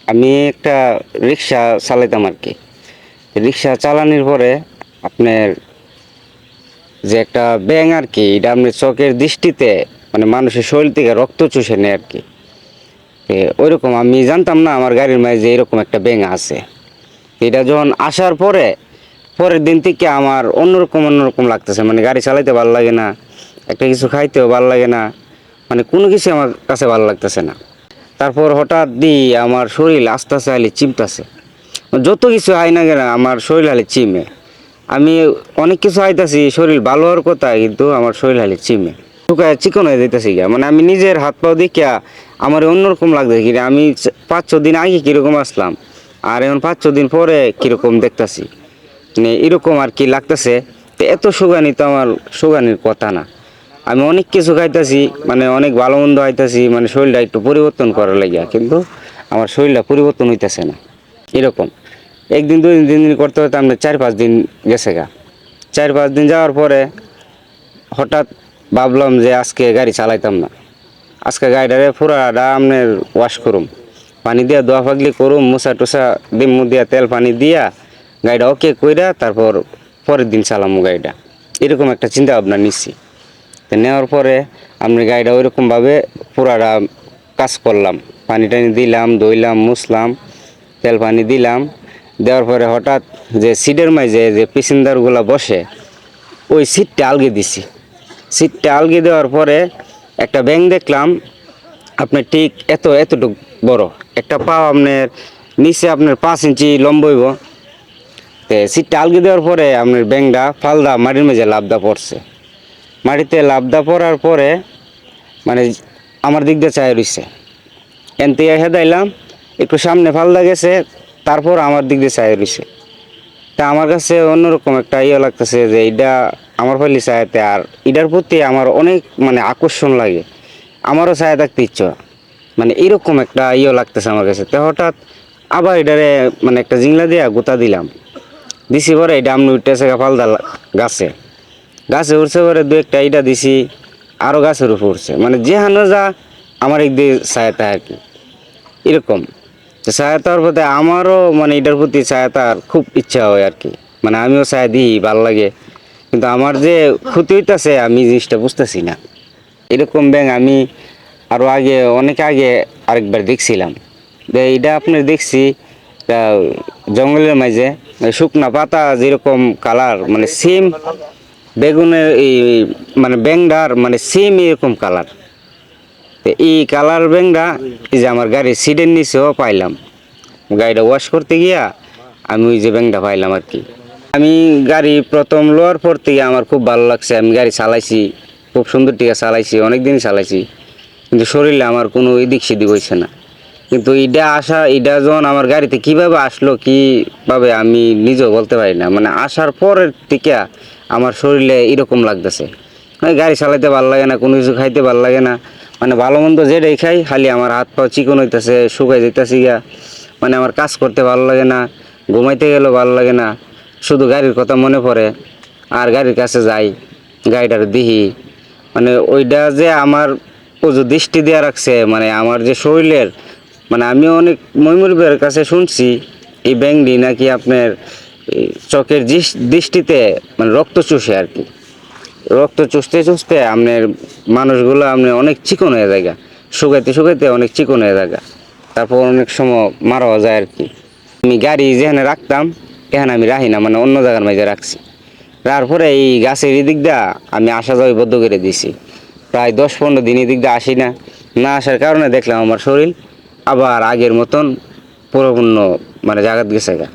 আমি একটা রিক্সা চালাইতাম আর কি। রিক্সা চালানোর পরে আপনার যে একটা ব্যাঙ আর কি, এটা আপনার চোখের দৃষ্টিতে মানে মানুষের শরীর থেকে রক্ত চুষে নেয় আর কি। ওইরকম আমি জানতাম না আমার গাড়ির মাঝে যে এরকম একটা ব্যাঙ আছে। এটা যখন আসার পরে পরের দিন থেকে আমার অন্যরকম লাগতেছে, মানে গাড়ি চালাইতে ভালো লাগে না, একটা কিছু খাইতেও ভালো লাগে না, মানে কোনো কিছু আমার কাছে ভালো লাগতেছে না। তারপর হঠাৎ আমার শরীর আস্তে আস্তে হালি চিমটাছে, যত কিছু আই না কেন আমার শরীর হালি চিমে। আমি অনেক কিছু আইতাছি, শরীর ভালো হওয়ার কথা, কিন্তু আমার শরীর হালি চিমে শুকায় চিকন হয়ে যেতেছি গিয়া। মানে আমি নিজের হাত পাও দেখিয়া আমার অন্যরকম লাগতেছে কি, আমি 5-6 দিন আগে কীরকম আসলাম আর এখন 5-6 দিন পরে কীরকম দেখতেছি, মানে এরকম আর কি লাগতেছে। তো এত সুগানি তো আমার সুগানির কথা না। আমি অনেক কিছু খাইতেছি, মানে অনেক ভালো মন্দ খাইতেছি, মানে শরীরটা একটু পরিবর্তন করার লাগিয়া, কিন্তু আমার শরীরটা পরিবর্তন হইতেছে না। এরকম 1 দিন 2 দিন 3 দিন করতে করতে আমরা 4-5 দিন গেছে গা। 4-5 দিন যাওয়ার পরে হঠাৎ ভাবলাম যে আজকে গাড়ি চালাইতাম না, আজকে গাড়িটারে পুরাটা আপনার ওয়াশ করুম, পানি দিয়া ধোয়া ফাগলি করুম, মোছা টোসা ডিমু দিয়া তেল পানি দিয়া গাড়িটা ওকে কইরা তারপর পরের দিন চালামু গাড়িটা। এরকম একটা চিন্তা ভাবনা নিচ্ছি। তো নেওয়ার পরে আমি গাড়িটা ওইরকমভাবে পুরাটা কাজ করলাম, পানি টানি দিলাম, ধুইলাম, মুছলাম, তেল পানি দিলাম। দেওয়ার পরে হঠাৎ যে সিটের মাঝে যে প্যাসেঞ্জারগুলো বসে ওই সিটটা আলগে দিছি। সিটটা আলগে দেওয়ার পরে একটা ব্যাঙ দেখলাম আপনার ঠিক এতটুক বড় একটা পা, আপনার নিচে আপনার 5 ইঞ্চি লম্বা হইব। তো সিটটা আলগে দেওয়ার পরে আপনার ব্যাঙটা ফালদা মাটির মাঝে লাফদা পড়ছে। মাটিতে লাফদা পড়ার পরে মানে আমার দিক দিয়ে চায় রইছে, এনতে হেদাইলাম একটু সামনে ফালদা গেছে, তারপর আমার দিক দিয়ে চায় রইছে। তা আমার কাছে অন্যরকম একটা লাগতেছে যে এটা আমার ফালি চায়াতে, আর এটার প্রতি আমার অনেক মানে আকর্ষণ লাগে, আমারও ছায়া থাকতে ইচ্ছা, মানে এরকম একটা লাগতেছে আমার কাছে। তো হঠাৎ আবার এটারে মানে একটা জিংলা দিয়া গোতা দিলাম, দিছি পরে এটা আমি উঠতেছে ফালদা গাছে গাছে উঠছে পরে 2-1টা ইটা দিছি, আরও গাছের উপর উঠছে, মানে যেখানে যা আমার একদিকে ছায়াতা আর কি। এরকম তো ছায়াতার প্রতি আমারও মানে এটার প্রতি ছায়াতার খুব ইচ্ছা হয় আর কি, মানে আমিও ছায়া দিই, ভাল লাগে। কিন্তু আমার যে ক্ষতি হইতেছে আমি জিনিসটা বুঝতেছি না। এরকম ব্যাঙ আমি আরও আগে অনেক আগে আরেকবার দেখছিলাম। এইটা আপনার দেখছি জঙ্গলের মাঝে শুকনা পাতা যেরকম কালার, মানে সেম বেগুনের এই মানে ব্যাংডার মানে সেম এরকম কালার। তো এই কালার ব্যাংডা এই যে আমার গাড়ির সিটের নিচেও পাইলাম, গাড়িটা ওয়াশ করতে গিয়া আমি ওই যে ব্যাংডা পাইলাম আর কি। আমি গাড়ি প্রথম লোয়ার পর থেকে আমার খুব ভালো লাগছে, আমি গাড়ি চালাইছি খুব সুন্দর টিকা চালাইছি, অনেক দিন চালাইছি, কিন্তু শরীরে আমার কোনো এদিক সেদিক হয়েছে না। কিন্তু এটা যখন আমার গাড়িতে কিভাবে আসলো, কিভাবে আমি নিজেও বলতে পারি না, মানে আসার পরের থেকে আমার শরীরে এরকম লাগতেছে, মানে গাড়ি চালাইতে ভালো লাগে না, কোনো কিছু খাইতে ভালো লাগে না, মানে ভালো মন্দ যেটাই খাই খালি আমার হাত পা চিকন হইতেছে, শুকাই যেতেছি গা, মানে আমার কাজ করতে ভালো লাগে না, ঘুমাইতে গেলেও ভালো লাগে না, শুধু গাড়ির কথা মনে পড়ে। আর গাড়ির কাছে যাই, গাড়িটার দিহি, মানে ওইটা যে আমার ও যে দৃষ্টি দেওয়া রাখছে, মানে আমার যে শরীরের, মানে আমি অনেক ময়মুরবের কাছে শুনছি এই ব্যাংডি নাকি আপনার চোখের দৃষ্টিতে মানে রক্ত চুষে আর কি, রক্ত চুষতে চুষতে আপনার মানুষগুলো আপনি অনেক চিকন হয়ে যায়, শুকাইতে শুকাইতে অনেক চিকন হয়ে যায়, তারপর অনেক সময় মারাও যায় আর কি। আমি গাড়ি যেখানে রাখতাম এখানে আমি রাখি না, মানে অন্য জায়গার মাঝে রাখছি। তারপরে এই গাছের এদিক দিয়ে আমি আসা যাওয়া বদ্ধ করে দিছি, প্রায় 10-15 দিন এদিক দিয়ে আসি না। না আসার কারণে দেখলাম আমার শরীর আবার আগের মতন পরিপূর্ণ মানে জায়গা গেছে গা।